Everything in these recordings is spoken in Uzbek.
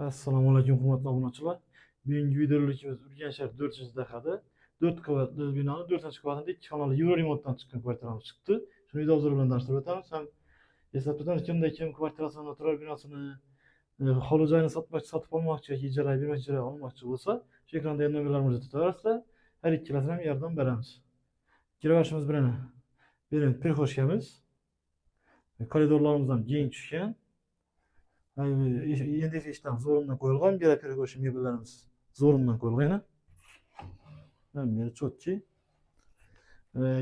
Assalomu alaykum hurmatli obunachilar. Bugungi videolikimiz Urganch shahar 4-dakada 4 qavatli binoni 4-qavatida 2 xonali Euro remontdan chiqqan kvartiramiz chiqdi. Shuni video hozir bilan tanishtirib o'tamiz. Ham eslatib o'tamiz, kim kvartirasini, turar binosini hovli joyini sotib olmoqchi yoki ijaraga bermoqchi, ijaraga olmoqchi bo'lsa, shu ekranda nomerlarimizni tutaverasizlar. Har ikkalasini ham yordam beramiz. Kiraverishimiz bilan bering prixoshkamiz. Koridorlarimiz ham keng tushgan. Endi ishdan zo'rindan qo'yilgan, bir перегоshi mebellarimiz zo'rindan qo'yilgan. Hamma chotki.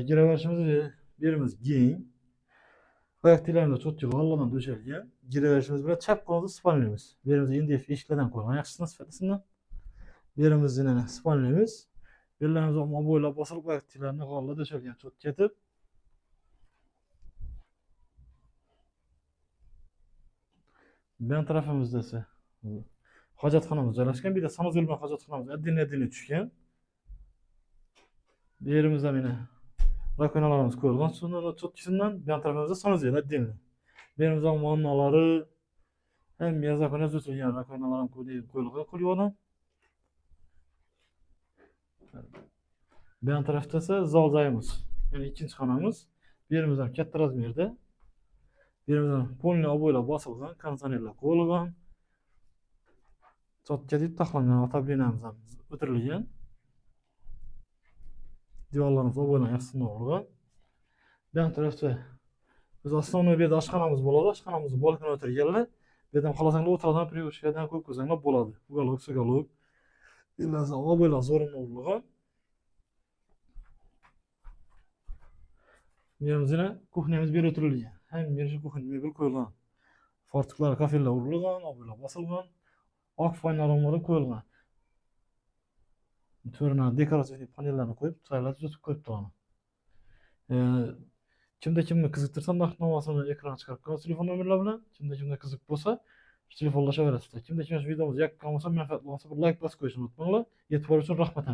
Giraverishimiz yerimiz keng. Oyoqtilarimiz chotki g'alladan döşelgan. Giraverishimiz bilan chap qo'lda spalnimiz. Yerimiz endi eshiklardan qo'yilgan, yaxshisidan sifatisidan. Yerimiz yana spalnimiz. Yerlarimiz ham bo'ylab bosilib oyoqtilarni g'alla döşelgan chotki etib. Ben tarafımızda ise hacatxonamiz joylashgan, bir de sanuzel bilan hacatxonamiz adin tushgan. Bu yerimizda mana rakonalarimiz qo'yilgan, suvning cho'tkisidan bu tarafimizda sanuzel adin. Bu yerimizda vannalari ham yazakona o'tilgan rakonalar ham qo'yilgan qo'lyoqdan. Bu tarafda esa zal joyimiz, ya'ni ikkinchi xonamiz. Bu yerimiz ham katta razmerda. Yerimizdan polni bo'ylab bosilgan, konditsionerlar qo'yilgan. Chotga deb taxlangan otablinamiz ham o'tirilgan. Divarlarimiz bo'ylab yaxshisidan o'rilgan. Bu tarafda biz основной bir oshxonamiz bo'ladi. Oshxonamizni balkonga o'tirganlar. Bu yerdan xohlasanglar o'tiradigan privashkadan ko'p ko'zanglar bo'ladi. Ugalok, sugalok. Ilazim bo'ylab zo'rin o'rilgan. Yerimizda kuxnyamiz bir o'tirilgan. Hem bir kuxnya mebel qo'yilgan. Fortiklar, kafelar urilgan, bo'ylab bosilgan. Oq foynalarimiz qo'yilgan. To'rina dekorativ panellarni qo'yib, saylar tuzatib qo'yibdi. Kimda kimni qiziqtirsa, narx-namasini ekranga chiqarib qo'yamiz telefon nomerlari bilan. Kimda qiziq bo'lsa, telefonlashaverasizlar. Kimda videomiz yoqqan bo'lsa, manfaatli bo'lsa, bir like bosib qo'yishni unutmanglar. E'tibor uchun rahmat.